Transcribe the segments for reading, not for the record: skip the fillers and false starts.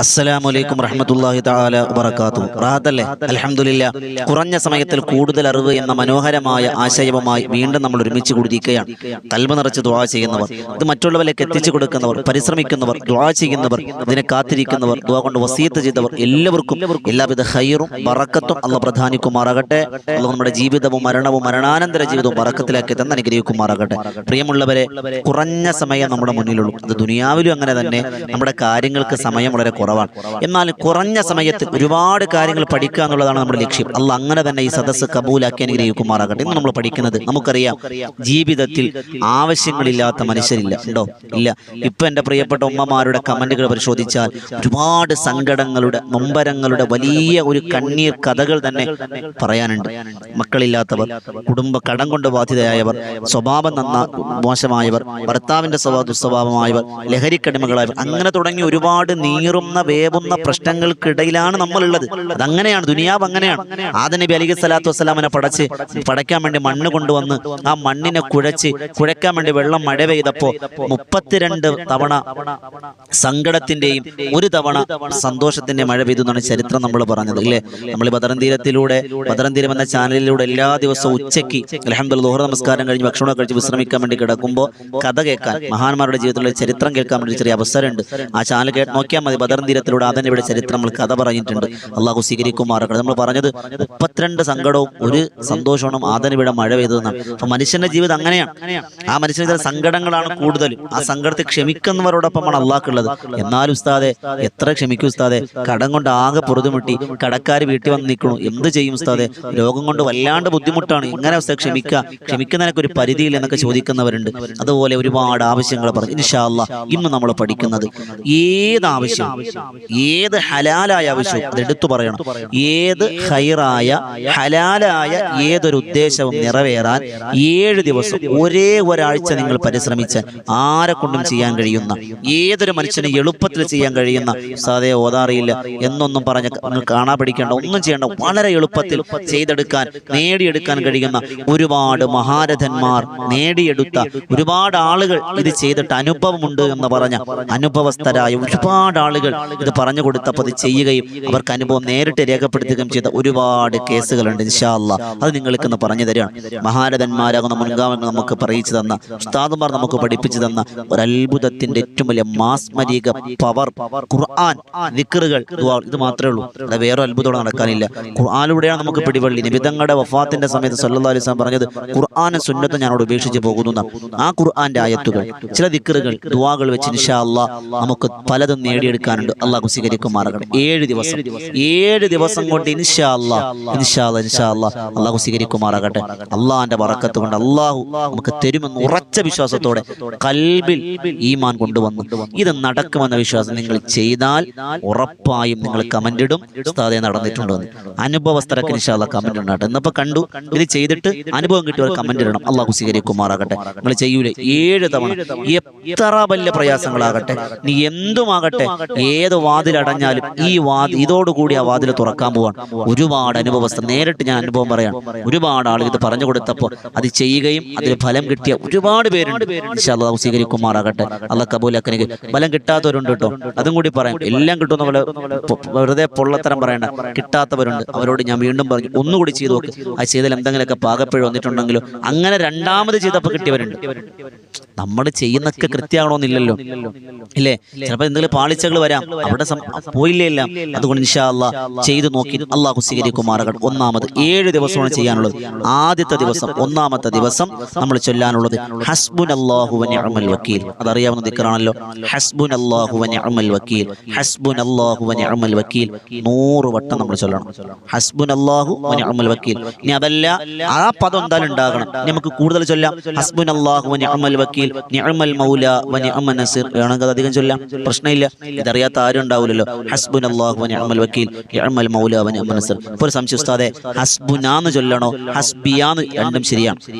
അസ്സലാമലൈക്കും വറഹ്മത്തുള്ളാഹി തആല വബറകാതുഹു. റാഹത്തല്ലേ? അൽഹംദുലില്ലാ. കുറഞ്ഞ സമയത്തിൽ കൂടുതൽ അറിവ് എന്ന മനോഹരമായ ആശയവുമായി വീണ്ടും നമ്മൾ ഒരുമിച്ച് കൂടിയിരിക്കുകയാണ്. കൽബ് നിറച്ച് ദുആ ചെയ്യുന്നവർ, ഇത് മറ്റുള്ളവരിലേക്ക് എത്തിച്ചു കൊടുക്കുന്നവർ, പരിശ്രമിക്കുന്നവർ, ദുആ ചെയ്യുന്നവർ, ഇതിനെ കാത്തിരിക്കുന്നവർ, ദുആ കൊണ്ട് വസിയത്ത് ചെയ്തവർ, എല്ലാവർക്കും എല്ലാവിധ ഖൈറും ബറക്കത്തും അല്ലാഹു പ്രദാനിക്കുമാറാകട്ടെ. അല്ലാഹു നമ്മുടെ ജീവിതവും മരണവും മരണാനന്തര ജീവിതവും ബറക്കത്തിലാക്കി തന്നെ അനുഗ്രഹിക്കുമാറാകട്ടെ. പ്രിയമുള്ളവരെ, കുറഞ്ഞ സമയം നമ്മുടെ മുന്നിലുള്ളൂ. അത് ദുനിയാവിലും അങ്ങനെ തന്നെ. നമ്മുടെ കാര്യങ്ങൾക്ക് സമയം വളരെ കുറവാണ്. എന്നാൽ കുറഞ്ഞ സമയത്ത് ഒരുപാട് കാര്യങ്ങൾ പഠിക്കുക എന്നുള്ളതാണ് നമ്മുടെ ലക്ഷ്യം. അല്ലാഹ് അങ്ങനെ തന്നെ ഈ സദസ്സ് കബൂലാക്കി അനുഗ്രഹിക്കുമാറാകട്ടെ. ഇന്ന് നമ്മൾ പഠിക്കുന്നത്, നമുക്കറിയാം, ജീവിതത്തിൽ ആവശ്യങ്ങളില്ലാത്ത മനുഷ്യരില്ല. ഉണ്ടോ? ഇല്ല. ഇപ്പൊ എൻ്റെ പ്രിയപ്പെട്ട ഉമ്മമാരുടെ കമന്റുകൾ പരിശോധിച്ചാൽ ഒരുപാട് സങ്കടങ്ങളുടെ, നൊമ്പരങ്ങളുടെ വലിയ ഒരു കണ്ണീർ കഥകൾ തന്നെ പറയാനുണ്ട്. മക്കളില്ലാത്തവർ, കുടുംബ കടം കൊണ്ട് ബാധിതരായവർ, സ്വഭാവം മോശമായവർ, ഭർത്താവിന്റെ ദുസ്വഭാവമായവർ, ലഹരിക്കടിമകളായവർ, അങ്ങനെ തുടങ്ങി ഒരുപാട് നീറുന്ന വേവുന്ന പ്രശ്നങ്ങൾക്കിടയിലാണ് നമ്മളുള്ളത്. അതങ്ങനെയാണ്, ദുനിയാവ് അങ്ങനെയാണ്. ആദം നബി അലൈഹി സ്വലാത്തു വസ്സലാമിനെ പടയ്ക്കാൻ വേണ്ടി മണ്ണ് കൊണ്ടുവന്ന് ആ മണ്ണിനെ കുഴയ്ക്കാൻ വേണ്ടി വെള്ളം മഴ പെയ്തപ്പോ 32 തവണ സങ്കടത്തിന്റെയും 1 തവണ സന്തോഷത്തിന്റെ മഴ പെയ്തു എന്നാണ് ചരിത്രം നമ്മൾ പറഞ്ഞത്, ഇല്ലേ? നമ്മൾ ബദറൻ തീരം എന്ന ചാനലിലൂടെ എല്ലാ ദിവസവും ഉച്ചയ്ക്ക് അൽഹംദുലില്ലാഹ് ദുഹർ നമസ്കാരം കഴിഞ്ഞ് ഭക്ഷണം കഴിച്ച് വിശ്രമിക്കാൻ വേണ്ടി കിടക്കുമ്പോൾ കഥ കേൾക്കാൻ, മഹാന്മാരുടെ ജീവിതത്തിലുള്ള ചരിത്രം കേൾക്കാൻ വേണ്ടി ചെറിയ അവസരമുണ്ട്. ആ ചാനൽ നോക്കിയാൽ മതി. ബദറൻ തീരത്തിലൂടെ അതിന് ഇവിടെ ചരിത്രം നമ്മൾ കഥ പറഞ്ഞിട്ടുണ്ട്. അള്ളാഹു സ്വീകരിക്കുമാറാകട്ടെ. നമ്മൾ പറഞ്ഞത് 32 സങ്കടവും 1 സന്തോഷവും ആദനവിടെ മഴ പെയ്തതെന്നാണ്. അപ്പൊ മനുഷ്യന്റെ ജീവിതം അങ്ങനെയാണ്. ആ മനുഷ്യന്റെ സങ്കടങ്ങളാണ് കൂടുതലും. ആ സങ്കടത്തെ ക്ഷമിക്കുന്നവരോടൊപ്പമാണ് അള്ളാഹ്ക്കുള്ളത്. എന്നാലും ഉസ്താദെ, എത്ര ക്ഷമിക്കും ഉസ്താദെ? കടം കൊണ്ട് ആകെ പൊറുതുമുട്ടി, കടക്കാർ വീട്ടിൽ വന്ന് നിൽക്കണു, എന്ത് ചെയ്യും ഉസ്താദെ? രോഗം കൊണ്ട് വല്ലാണ്ട് ബുദ്ധിമുട്ടാണ്, ഇങ്ങനെ ഉസ്താദ് ക്ഷമിക്കുന്നതിനൊക്കെ ഒരു പരിധിയിൽ എന്നൊക്കെ ചോദിക്കുന്നവരുണ്ട്. അതുപോലെ ഒരുപാട് ആവശ്യങ്ങൾ പറഞ്ഞു. ഇൻഷാ അല്ലാഹ് ഇന്ന് നമ്മൾ പഠിക്കുന്നത്, ഏതാവശ്യം, ഏത് ഹലാലായ ആവശ്യവും അത് എടുത്തു പറയണം. ഏത് ഖൈറായ ഹലാലായ ഏതൊരു ഉദ്ദേശവും നിറവേറാൻ 7 ദിവസം, ഒരേ ഒരാഴ്ച നിങ്ങൾ പരിശ്രമിച്ചാൽ ആരെ കൊണ്ടും ചെയ്യാൻ കഴിയുന്ന, ഏതൊരു മനുഷ്യന് എളുപ്പത്തിൽ ചെയ്യാൻ കഴിയുന്ന, സാധേ ഓതാറിയില്ല എന്നൊന്നും പറഞ്ഞ് നിങ്ങൾ കാണാൻ പഠിക്കേണ്ട, ഒന്നും ചെയ്യേണ്ട, വളരെ എളുപ്പത്തിൽ ചെയ്തെടുക്കാൻ, നേടിയെടുക്കാൻ കഴിയുന്ന ഒരുപാട് മഹാരഥന്മാർ നേടിയെടുത്ത ഒരുപാട് ആളുകൾ ഇത് ചെയ്തിട്ട് അനുഭവമുണ്ട് എന്ന് പറഞ്ഞ അനുഭവസ്ഥരായ ഒരുപാട് ആളുകൾ ഇത് പറഞ്ഞു കൊടുത്തപ്പോൾ അത് ചെയ്യുകയും അവർക്ക് അനുഭവം നേരിട്ട് രേഖപ്പെടുത്തുകയും ചെയ്ത ഒരുപാട് കേസുകളുണ്ട്. ഇൻഷാ അല്ലാഹ് അത് നിങ്ങൾക്ക് ഇന്ന് പറഞ്ഞു തരികയാണ്. മഹാരഥന്മാരാകുന്ന മുൻഗാമികൾ നമുക്ക് പറയിച്ചു തന്ന, ഉസ്താദുമാർ നമുക്ക് പഠിപ്പിച്ചു തന്ന ഒരു അത്ഭുതത്തിന്റെ ഏറ്റവും വലിയ മാസ്മരിക പവർ ഖുർആൻ, ദിക്റുകൾ, ദുആ, ഇത് മാത്രമേ ഉള്ളൂ. അത് വേറെ അത്ഭുതം നടക്കാനില്ല. ഖുർആനിലൂടെയാണ് നമുക്ക് പിടിവള്ളി. നബി തങ്ങളുടെ വഫാത്തിന്റെ സമയത്ത് സല്ലല്ലാഹു അലൈഹി വസല്ലം പറഞ്ഞത്, ഖുർആനും സുന്നത്തും ഞാനോട് ഉപേക്ഷിച്ച് പോകുന്നു. ആ ഖുർആന്റെ ആയത്തുകൾ, ചില ദിക്റുകൾ, ദുആകൾ വെച്ച് ഇൻഷാ അല്ലാഹ് നമുക്ക് പലതും നേടിയെടുക്കാനുണ്ട്. അള്ളാഹു സ്വീകരിക്കുമാറാകട്ടെ. 7 ദിവസം കൊണ്ട് ഇൻഷാ അല്ലാഹ് അള്ളാഹു സ്വീകരിക്കുമാറാകട്ടെ. അള്ളാഹിന്റെ ബറക്കത്ത് കൊണ്ട് അള്ളാഹു നമുക്ക് തരുമെന്ന് ഉറച്ച വിശ്വാസത്തോടെ കൽബിൽ ഈമാൻ കൊണ്ടുവന്നു ഇത് നടക്കുമെന്ന വിശ്വാസം നിങ്ങൾ ചെയ്താൽ ഉറപ്പായും നിങ്ങൾ കമന്റ് ഇടും, ഉസ്താദേ നടന്നിട്ടുണ്ടെന്ന്. അനുഭവസ്ഥരക്ക് ഇൻഷാ അല്ലാഹ് കമന്റ് ഉണ്ടാകട്ടെ. എന്നപ്പോ കണ്ടു, ഇത് ചെയ്തിട്ട് അനുഭവം കിട്ടിയവർ കമന്റ് ഇടണം. അള്ളാഹു സ്വീകരിക്കുമാറാകട്ടെ. നിങ്ങൾ ചെയ്യൂലേ 7 തവണ, എത്ര വലിയ പ്രയാസങ്ങളാകട്ടെ, നീ എന്തുമാകട്ടെ, ഏത് വാതിലടഞ്ഞാലും ഇതോടുകൂടി ആ വാതിൽ തുറക്കാൻ പോവാൻ ഒരുപാട് അനുഭവസ്ഥ. നേരിട്ട് ഞാൻ അനുഭവം പറയാം. ഒരുപാട് ആളുകൾ ഇത് പറഞ്ഞു കൊടുത്തപ്പോൾ അത് ചെയ്യുകയും അതിൽ ഫലം കിട്ടിയ ഒരുപാട് പേരുണ്ട്. ഇൻഷാ അല്ലാഹ് സ്വീകരിക്കുമാറാകട്ടെ. അല്ലാഹ് കബൂലാക്കണേ. ഫലം കിട്ടാത്തവരുണ്ട് കേട്ടോ, അതും കൂടി പറയാം. എല്ലാം കിട്ടുന്ന പോലെ വെറുതെ പൊള്ളത്തരം പറയണ്ട. കിട്ടാത്തവരുണ്ട്, അവരോട് ഞാൻ വീണ്ടും പറഞ്ഞു, ഒന്നുകൂടി ചെയ്തു നോക്ക്. ആ ചെയ്തതിൽ എന്തെങ്കിലുമൊക്കെ പാകപ്പിഴ വന്നിട്ടുണ്ടെങ്കിലോ, അങ്ങനെ രണ്ടാമത് ചെയ്തപ്പോൾ കിട്ടിയവരുണ്ട്. നമ്മൾ ചെയ്യുന്നൊക്കെ കൃത്യമാണോന്നില്ലല്ലോ, ഇല്ലേ? ചിലപ്പോൾ എന്തെങ്കിലും പാളിച്ചകൾ വരാം, അവിടെ പോയില്ലേ എല്ലാം. അതുകൊണ്ട് ഇൻഷാ അല്ലാഹ് ചെയ്തു നോക്കി അള്ളാഹു സ്വീകരിക്കുമാറാകട്ടെ. ഒന്നാമത് 7 ദിവസമാണ് ചെയ്യാനുള്ളത്. ആദ്യത്തെ ദിവസം, ഒന്നാമത്തെ ദിവസം നമ്മൾ ചൊല്ലാനുള്ളത് ഹസ്ബുനല്ലാഹു വ നിഅമൽ വക്കീൽ. അതറിയാവുന്ന ദിക്റാണല്ലോ. ഹസ്ബുനല്ലാഹു വ നിഅമൽ വക്കീൽ, ഹസ്ബുനല്ലാഹു വ നിഅമൽ വക്കീൽ 100 വട്ടം നമ്മൾ ചൊല്ലണം. ഹസ്ബുനല്ലാഹു വ നിഅമൽ വക്കീൽ. ഇനി അതല്ല, ആ പദം എന്തായാലും ഉണ്ടാകണം. നമുക്ക് കൂടുതൽ ചൊല്ലാം. ഹസ്ബുനല്ലാഹു വ നിഅമൽ വക്കീൽ, നിഅമൽ മൗല വ നിഅമൻ നസീർ. വേണമെങ്കിൽ അധികം ചൊല്ലാം, പ്രശ്നമില്ല. ഇതറിയാത്ത ആരും ഉണ്ടാവില്ലല്ലോ. ഹസ്ബുനല്ലാഹു വ നിഅമൽ വക്കീൽ, നിഅമൽ മൗല വ നിഅമൻ നസീർ. ഇപ്പോൾ സംശയം, ഉസ്താദേ ഹസ്ബുനാന്ന് ചൊല്ലണോ ഹസ്ബിയാന്ന്? രണ്ടും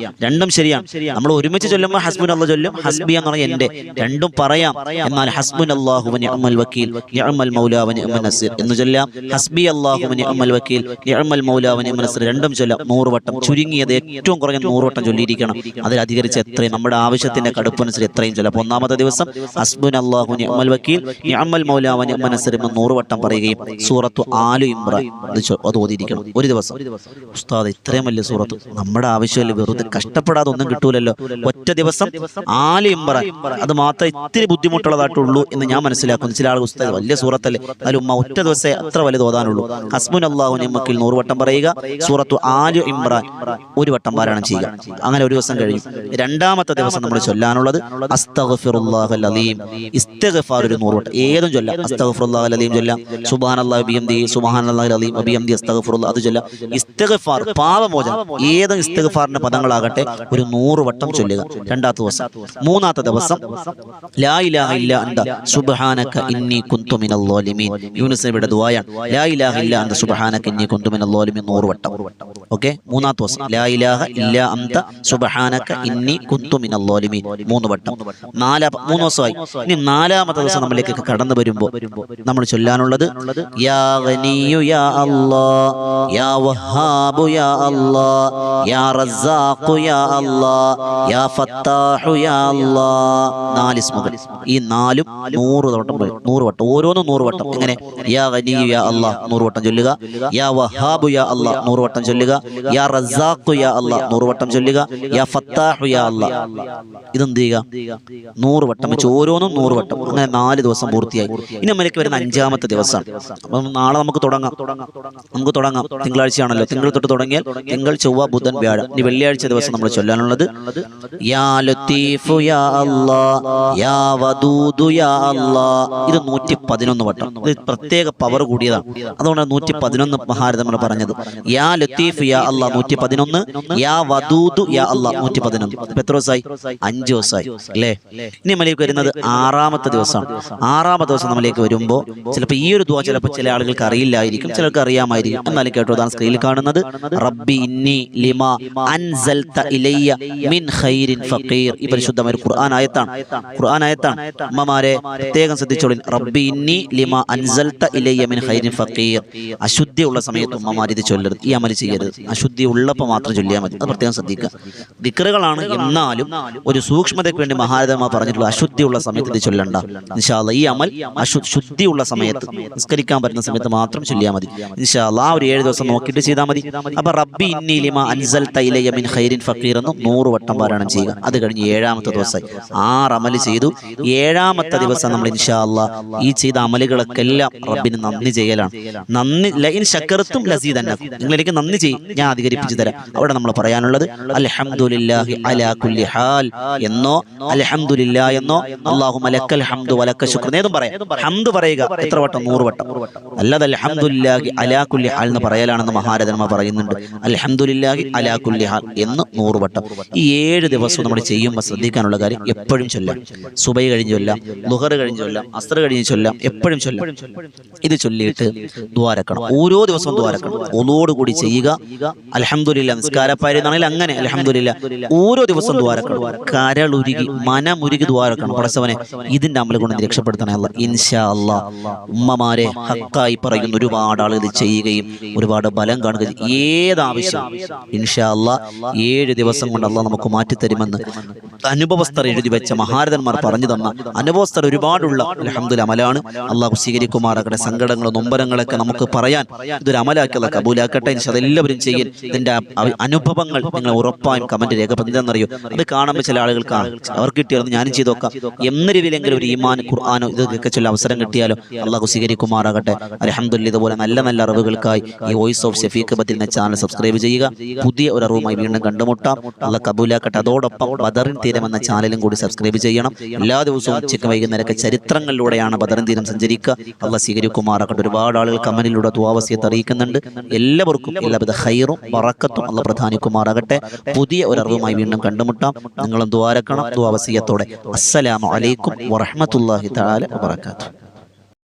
ശരിയാണ്. നമ്മൾ ഒരുമിച്ച് ചൊല്ലുമ്പോൾ ഹസ്ബുനല്ലാഹ് ചൊല്ലും, ഹസ്ബിയ എന്ന് പറഞ്ഞാൽ എന്റെ, രണ്ടും പറയാം. എന്നാൽ ഹസ്ബുനല്ലാഹു വ നിഅമൽ വക്കീൽ, നിഅമൽ മൗല വ നിഅമൻ നസീർ എന്ന് ചൊല്ലാം. ഹസ്ബി അല്ലാഹു വ നിഅമൽ വക്കീൽ, നിഅമൽ മൗല വ നിഅമൻ നസീർ രണ്ടും ചൊല്ലാം. 100 വട്ടം, ചുരുങ്ങിയത് ഏറ്റവും കുറഞ്ഞ 100 വട്ടം ചൊല്ലിയിരിക്കണം. അതിൽ അധികരിച്ച് എത്രയും നമ്മുടെ ആവശ്യത്തിന്റെ കടുപ്പനുസരിച്ച് എത്രയും ചൊല്ലാം. അപ്പോൾ ഒന്നാമത്തെ ദിവസം ഹസ്ബുനല്ലാഹു നിഅമൽ വക്കീൽ നിഅമൽ മൗലാ വ നിഅമൻ നസീർ എന്ന് 100 വട്ടം പറയുകയും സൂറത്തു ആലു ഇമ്രാൻ അത് ഓതിയിരിക്കണം ഒരു ദിവസം. ഉസ്താദ് ഇത്രയും വലിയ സൂറത്ത് നമ്മുടെ ആവശ്യമില്ല, വെറുതെ കഷ്ടപ്പെടാതെ ഒന്നും കിട്ടൂലല്ലോ. ഒറ്റ ദിവസം ആലു ഇമ്രാൻ അത് മാത്രമേ ഇത്തിരി ബുദ്ധിമുട്ടുള്ളതായിട്ടുള്ളൂ എന്ന് ഞാൻ മനസ്സിലാക്കുന്നു. ചില ആളുകൾ ഉസ്താദ് വലിയ സൂറത്തല്ലേ, അതിലും ഉമ്മ ഒറ്റ ദിവസമേ അത്ര വലുത് ഓതാനുള്ളൂ. ഹസ്ബുനല്ലാഹു നിഅമൽ വക്കീൽ 100 വട്ടം പറയുക, സൂറത്തു ആലു ഇമ്രാൻ 1 വട്ടം പാരായണം ചെയ്യുക. അങ്ങനെ ഒരു ദിവസം കഴിയും. രണ്ടാമത്തെ ദിവസം നമ്മൾ ചൊല്ലാനുള്ളത് അസ്തഗ്ഫിറുല്ലാഹൽ അലീം, ഇസ്തിഗ്ഫാർ ഒരു 100 വട്ടം ഏതും ചൊല്ലാം. അസ്തഗ്ഫിറുല്ലാഹൽ അലീം ചൊല്ലാം, സുബ്ഹാനല്ലാഹി ബിഹംദിഹി സുബ്ഹാനല്ലാഹിൽ അലീം വബിഹംദിഹി അസ്തഗ്ഫിറുല്ലാഹ് അത് ചൊല്ലാം. ഇസ്തിഗ്ഫാർ പാപമോചനം ഏതും ഇസ്തിഗ്ഫാറിന്റെ പദങ്ങളാകട്ടെ ഒരു 100 വട്ടം ചൊല്ലുക രണ്ടാമത്തെ ദിവസം. മൂന്നാമത്തെ ദിവസം ലാ ഇലാഹ ഇല്ല അന്ത സുബ്ഹാനക ഇന്നി കുന്തു മിനൽ ളാലിമീൻ, യൂനുസ് നബിയുടെ ദുആയാണ്. ലാ ഇലാഹ ഇല്ല അന്ത സുബ്ഹാനക ഇന്നി കുന്തു മിനൽ ളാലിമീൻ 100 വട്ടം. ഓക്കേ, മൂന്നാമത്തെ ദിവസം ലാ ഇലാഹ ഇല്ല അന്ത സുബ്ഹാനക ഇന്നി കുന്തു മിനൽ ളാലിമീൻ 3 വട്ടം. 3 ദിവസമായി. ഇനി നാലാമത്തെ ദിവസം നമ്മളിലേക്ക് കടന്നു വരുമ്പോൾ നമ്മൾ ചൊല്ലാനുള്ളത് യാ ഗനിയു യാ അല്ലാഹ് യാ വഹാബു യാ അല്ലാഹ് യാ റസ്സാഖു യാ അല്ലാഹ് യാ ഫത്താഹു യാ അല്ലാഹ്. 4 ഇസ്മുകൾ. ഈ 4ഉം 100 വട്ടം 100 വട്ടം ഓരോന്നും 100 വട്ടം. എങ്ങനെ? യാ ഗനിയു യാ അല്ലാഹ് 100 വട്ടം ചൊല്ലുക, യാ വഹാബു യാ അല്ലാഹ് 100 വട്ടം ചൊല്ലുക, യാ റസ്സാഖു യാ അല്ലാഹ് 100 വട്ടം ചൊല്ലുക, യാ ഫത്താഹു യാ അല്ലാഹ്. ഇതെന്ത് ചെയ്യുക? 100 വട്ടം വെച്ച് ഓരോന്നും 100 വട്ടം. അങ്ങനെ 4 ദിവസം പൂർത്തിയായി. ഇനി നമ്മൾക്ക് വരുന്ന 5ാമത്തെ ദിവസമാണ്. അപ്പം നാളെ നമുക്ക് തുടങ്ങാം. തിങ്കളാഴ്ചയാണല്ലോ. തിങ്കൾ തൊട്ട് തുടങ്ങിയാൽ തിങ്കൾ, ചൊവ്വ, ബുധൻ, വ്യാഴം. ഇനി വെള്ളിയാഴ്ച ദിവസം നമ്മൾ ചൊല്ലാനുള്ളത് യാ ലത്തീഫു യാ അല്ലാഹ് യാ വദൂദു യാ അല്ലാഹ്. ഇത് 111 വട്ടം. ഇത് പ്രത്യേക പവർ കൂടിയതാണ്. അതുകൊണ്ട് 111 മഹാരഥം നമ്മൾ പറഞ്ഞത്. യാ ലത്തീഫ് യാ അല്ലാഹ് 111, യാ വദൂദു യാ അല്ലാഹ് 111. ഇപ്പൊ എത്ര ദിവസമായി? 5 ദിവസമായി അല്ലേ? ഇനി നമ്മളിലേക്ക് വരുന്നത് 6ാമത്തെ ദിവസമാണ്. 6ാമത്തെ ദിവസം നമ്മളിലേക്ക് വരുമ്പോൾ ചിലപ്പോൾ ഈ ഒരു ദുആ ചിലപ്പോൾ ചില ആളുകൾക്ക് അറിയില്ലായിരിക്കും, ചിലർക്ക് അറിയാമായിരിക്കും. എന്നാലും കേട്ടോ, അതാണ് സ്ക്രീനിൽ കാണുന്നത്. റബ്ബി ഇന്നി ലിമാ അൻസൽത ഇലയ്യ മിൻ ഖൈരിൻ ഫഖീർ. ഈ പരിശുദ്ധമായ ഒരു ഖുർആൻ ആയത്താണ്. അമ്മമാരെ പ്രത്യേകം ശ്രദ്ധിച്ചോളിൻ. റബ്ബി ഇന്നി ലിമാ അൻസൽത ഇലയ്യ മിൻ ഖൈരിൻ ഫഖീർ. അശുദ്ധിയുള്ള സമയത്ത് ഉമ്മമാർ ഇത് ചൊല്ലരുത്, ഈ അമൽ ചെയ്യരുത്. അശുദ്ധി ഉള്ളപ്പോൾ മാത്രം ചൊല്ലിയാൽ മതി. അത് പ്രത്യേകം ശ്രദ്ധിക്കുക. ദിക്റുകളാണ്, എന്നാലും ഒരു സൂക്ഷ്മതയ്ക്ക് വേണ്ടി മഹാരഥന്മാർ പറഞ്ഞിട്ടുള്ള അശുദ്ധിയുള്ള സമയത്ത് ഇത് ചൊല്ലണ്ട. ഇൻഷാ അല്ലാഹ് ഈ അമൽ ശുദ്ധിയുള്ള സമയത്ത്, നിസ്കരിക്കാൻ പറ്റുന്ന സമയത്ത് മാത്രം ചൊല്ലിയാൽ മതി. ഇൻഷാ അല്ലാഹ് ഒരു 7 ദിവസം നോക്കിയിട്ട് ചെയ്താൽ മതി. അപ്പൊ റബ്ബി ഇന്നി ലിമാ അൻസൽത ഇലയ്യ മിൻ ഖൈരിൻ ഫഖീർ എന്ന് 100 വട്ടം പാരായണം ചെയ്യുക. അത് കഴിഞ്ഞ് 7ാമത്തെ ദിവസമായി 6 അമൽ ചെയ്തു. 7ാമത്തെ ദിവസം നമ്മൾ ഇൻഷാ അല്ലാഹ് ഈ ചെയ്ത അമലുകളൊക്കെ എല്ലാം റബ്ബിന് നന്ദി ചെയ്യലാണ്. നന്ദി ലഇൻ ശക്കർതും ലസീദന്നകും. നിങ്ങൾ എനിക്ക് നന്ദി ചെയ്യും, ഞാൻ അധികരിപ്പിച്ചു തരാം. അവിടെ നമ്മൾ പറയാനുള്ളത് അൽഹംദുലില്ലാഹി അലാ കുല്ലി ഹാൽ എന്നോ അൽഹംദുലില്ലാഹ് എന്നോ അല്ലാഹുമ്മ ലക്കൽ ഹംദു വലക ശുക്ർ ഏതും പറയാം. ഹംദ് പറയുക എത്ര വട്ടം? 100 വട്ടം. അല്ലാതെ അൽഹംദുലില്ലാഹി അലാ കുല്ലി ഹാൽ എന്ന് പറയലാണെന്ന് മഹാരഥന്മാർ പറയുന്നുണ്ട്. അൽഹംദുലില്ലാഹി അലാ കുല്ലി ഹാൽ എന്ന് 100 വട്ടം. ഈ 7 ദിവസവും നമ്മൾ ചെയ്യുമ്പോൾ ശ്രദ്ധിക്കാനുള്ള കാര്യം എപ്പോഴും ചൊല്ലാം. സുബഹി കഴിഞ്ഞ് ചൊല്ലാം, ളുഹർ കഴിഞ്ഞ് ചൊല്ലാം, അസ്ർ കഴിഞ്ഞ് ചൊല്ലാം, എപ്പോഴും ചൊല്ലാം. ഇത് ചൊല്ലിയിട്ട് ദ്വാരക്കണം. ഓരോ ദിവസവും ദ്വാരക്കണം. ഒന്നോടുകൂടി ചെയ്യുക. അൽഹംദുലില്ലാഹ് നിസ്കാരപ്പായിരുന്നാണെങ്കിൽ അങ്ങനെ അൽഹംദുലില്ലാഹ് ഓരോ ദിവസവും ദ്വാരക്കണം. കരളുരുകി മനമുരുകി ദ്വാരക്കണം. പടച്ചവനെ ഇതിന്റെ അമൽ കൊണ്ട് രക്ഷപ്പെടുത്തണേ അല്ലാഹ്. ഇൻഷാ അല്ലാഹ് ഉമ്മമാരെ ഹക്കായി പറയുന്ന ഒരുപാട് ആളുകൾ ഇത് ചെയ്യുകയും ഒരുപാട് ബലം കാണുകയും ഏതാവശ്യം ഇൻഷാ അല്ലാഹ് 7 ദിവസം കൊണ്ട് അല്ലാഹ് നമുക്ക് മാറ്റിത്തരുമെന്ന് അനുഭവസ്ഥർ എഴുതി വെച്ച മഹാരഥന്മാർ പറഞ്ഞു തന്ന അനുഭവസ്ഥർ ഒരുപാടുള്ള അൽഹംദുലില്ലാഹ് അമലാണ്. അല്ലാഹു സ്വീകരിക്കുമാറാകട്ടെ. സങ്കടങ്ങളും നൊമ്പരങ്ങളൊക്കെ നമുക്ക് പറയാൻ ഇതൊരു അമലാക്കി അല്ലാഹ് കബൂലാക്കട്ടെ. ഇൻഷാ അല്ലാഹ് എല്ലാവരും ചെയ്യും. ഇതിന്റെ അനുഭവങ്ങൾ നിങ്ങൾ ഉറപ്പായും കമന്റ് രേഖപ്പെടുത്തുന്നറിയോ. അത് കാണുമ്പോൾ ചില ആളുകൾക്ക് അവർക്ക് കിട്ടിയാലും ഞാനും ചെയ്തു നോക്കാം എന്ന രീതിയിലെങ്കിലും ഒരു ഈമാൻ ഖുർആനോ ഇതൊക്കെ ചൊല്ല അവസരം കിട്ടിയാലോ അല്ലാഹു സ്വീകരിക്കുമാറാകട്ടെ. അൽഹംദുലില്ലാഹ് ഇതുപോലെ നല്ല നല്ല അറിവുകൾക്കായി ഈ വോയിസ് ഓഫ് ഷഫീഖ് ബദൽ എന്ന ചാനൽ സബ്സ്ക്രൈബ് ചെയ്യുക. പുതിയ ഒരു അറിവുമായി വീണ്ടും കണ്ടുമുട്ടാം. അല്ലാഹ് കബൂലാക്കട്ടെ. അതോടൊപ്പം ബദറിൻ തീരം എന്ന ചാനലും കൂടി സബ്സ്ക്രൈബ് ചെയ്യണം. എല്ലാ ദിവസവും ഉച്ചയ്ക്ക് വൈകുന്നേരമൊക്കെ ചരിത്രങ്ങളിലൂടെയാണ് ബദറിൻ തീരം സഞ്ചരിക്കുക. അല്ലാഹ് സ്വീകരിക്കുമാറാകട്ടെ. ഒരുപാട് ആളുകൾ കമന്റിലൂടെ ദുആ വസിയത്ത് അറിയിക്കുന്നുണ്ട്. എല്ലാവർക്കും എല്ലാവിധ ഖൈറും ബറക്കത്തും അല്ലാഹ് പ്രദാനിക്കുമാറാകട്ടെ. പുതിയ ഒരു അറിവുമായി വീണ്ടും കണ്ടുമുട്ടാം. നിങ്ങളും ദുആ രക്കണം. ദുആ വസിയത്തോടെ. അസ്സലാമു അലൈക്കും വറഹ്മത്തുള്ളാഹി തആല വബറകാതുഹു.